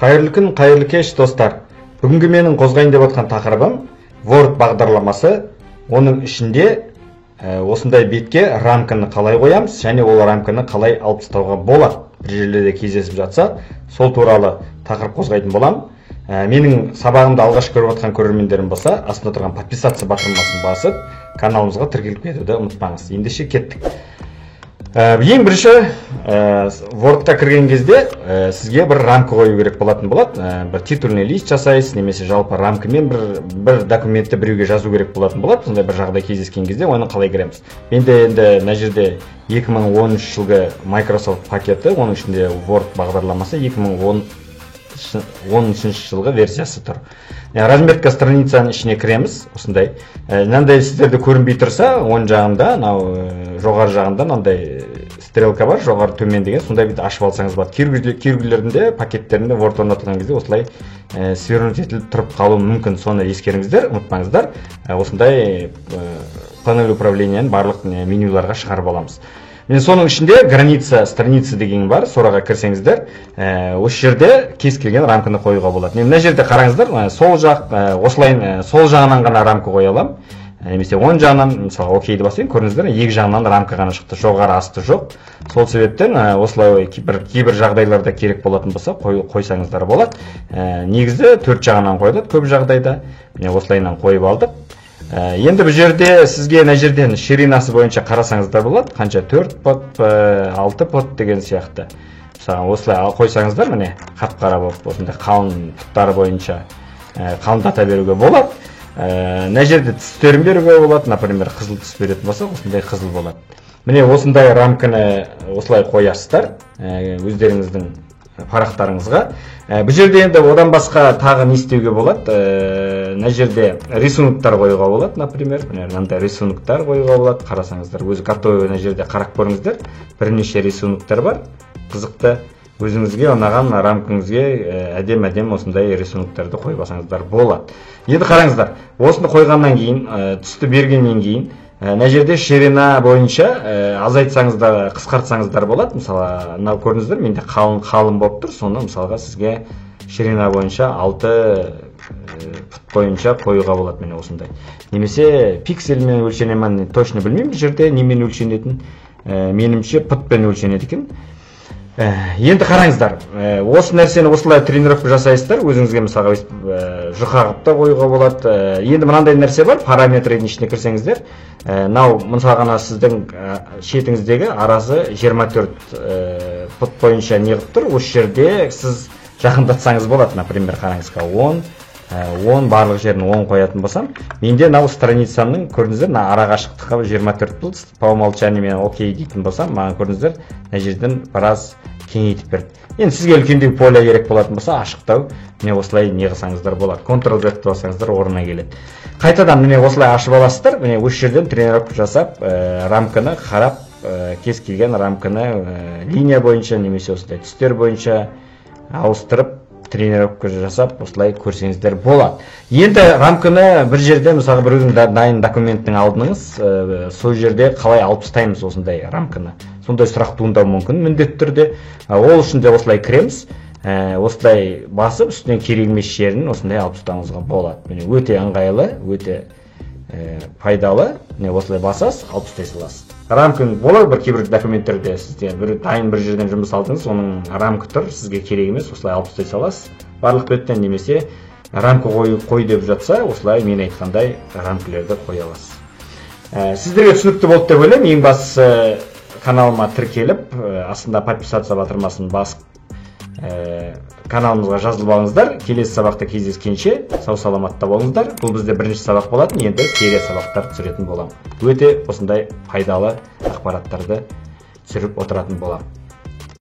Қайырлы күн, қайырлы кеш, достар. Бүгінгі менің қозғайын деп отқан тақырыбым Word бағдарламасы. Оның ішінде осындай бетке рамканы қалай қоямыз, және ол рамканы қалай алып тастауға болады. Бір жерлерде кездесіп жатса, сол туралы тақырып қозғайтын боламын. Менің сабағымды алғаш көріп отқан көрермендерім болса, астында тұрған подписаться батырмасын басып, каналымызға тіркеліп кетуді ұмытпаңыз. Ендеше кеттік. Ең бірінші Wordқа кірген кезде сізге бір рамка қою керек болатын болады. Бір титульный лист жасайсыз, немесе жалпы рамкамен бір документті біреуге жазу керек болатын болады. Сондай бір жағдай кездескен кезде оны қалай кіреміз. Менде енді мына жерде 2013 жылғы Microsoft пакеті, оның ішінде Word бағдарламасы 2013 жылғы версиясы тұр. Разметка страницаның ішіне кіреміз, осындай. Мынандай сіздерде көрінбей тұрса, оң жағында, жоғары жағында мынандай стрелка бар, жоғары төмен деген, сондай бит ашып алсаңыз болады. Кейбіреулерінде пакеттерінде Word орнатылған кезде осылай свернуть етіліп тұрып қалуы мүмкін. Соны ескеріңіздер, ұмытпаңыздар. Осындай панель управлениенің барлық менюларға шығарып аламыз. Мен соның ішінде граница страницы деген бар, сораға кірсеңіздер, осы жерде кез келген рамканы қоюға болады. Мына жерде қараңыздар, сол жақ, осылай сол жағынан ғана рамка қоя аламын, немесе оң жағынан, мысалы окейді басайын, көріңіздер, екі жағынан рамка ғана шықты, жоғары асты жоқ. Сол себептен осылай кейбір жағдайларда керек болатын болса қойсаңыздар болады. Негізі төрт жағынан қойылады көп жағдайда. Осылайынан қойып алдық. Енді бұл жерде сізге мына жерден ширинасы бойынша қарасаңыздар болады, қанша 4 пот, 6 пот деген сияқты. Мысалы, осылай қойсаңыздар, міне қап-қара болып, осындай қалың пұттары бойынша қалыңдата беруге болады. Мына жерде түстерін беруге болады, например, қызыл түс беретін болса, осындай қызыл болады. Міне осындай рамканы осылай қоясыздар өздеріңіздің парақтарыңызға. Бұл жерде енді одан басқа тағы не істеуге болады? Мына жерде рисунктар қоюға болады, например, мынандай рисунктар қоюға болады. Қарасаңыздар, өзі готовый мына жерде қарап көріңіздер. Бірнеше рисунктар бар. Қызықты өзіңізге ұнаған рамкаңызге әдем осындай рисунктарды қойып алсаңыздар болады. Енді қараңыздар, осыны қойғаннан кейін, түсті бергеннен кейін, мына жерде ширина бойынша азайтсаңыздар, қысқартсаңыздар болады. Мысалы, мынау көрдіңіздер, менде қалың болып тұр. Соны мысалға сізге ширина бойынша 6 пұт бойынша қоюға болады, міне осындай. Немесе пиксельмен өлшенемін, точно білмеймін, бұл жерде немен өлшенетін. Менімше пұтпен өлшенеді екен. Енді қараңыздар, осы нәрсені осылай тренировка жасайсыздар, өзіңізге мысалға жұқа қылып та қоюға болады. Енді мынандай нәрсе бар, параметрдің ішіне кірсеңіздер, мынау мысалға сіздің шетіңіздегі арасы 24 пұт бойынша неғып тұр. Осы жерде сіз жақындатсаңыз болады, например, қараңызға 10 барлық жерін 10 қоятын болсам, менде мынау страницамның көрдіңіздер, ара қашықтыққа 24 пұт, по умолчанию мен окей дейтін болсам, маған көрдіңіздер, мына жерден біраз кеңейтіп берді. Енді сізге үлкендеу поле керек болатын болса, ашықтау, міне осылай не қылсаңыздар болады. Ctrl-Z бассаңыздар орнына келеді. Қайтадан міне осылай ашып аласыздар, міне осы жерден тренировка жасап, рамканы қарап, кез келген рамканы линия бойынша немесе осылай түстер бойынша ауыстырып, тренировка жасап, осылай көрсеңіздер болады. Енді рамканы бір жерде, мысалы біреудің дайын документтің алдыңыз, сол жерде қалай алып тастаймыз осындай рамканы. Сондай сұрақ туындауы мүмкін міндетті түрде. Ол үшін де осылай кіреміз, осылай басып, үстінен керек емес жерін осындай алып тастауыңызға болады. Міне өте ыңғайлы, өте пайдалы. Міне осылай басасыз, алып тастай саласыз. Рамканы болады бір кейбір документтерде сізде дайын бір жерден жұмыс алдыңыз, оның рамка тұр, сізге керек емес, осылай алып тастай саласыз. Барлық беттен немесе рамка қой деп жатса, осылай мен айтқандай рамкаларды қоя аласыз. Сіздерге түсінікті болды деп ойлаймын. Ең бастысы каналыма тіркеліп, астында подписаться батырмасын басып, каналымызға жазылып алыңыздар. Келесі сабақта кездескенше сау саламатта болыңыздар. Бұл бізде бірінші сабақ болатын, енді серия сабақтар түсіретін боламын. Өте осындай пайдалы ақпараттарды түсіріп отыратын боламын.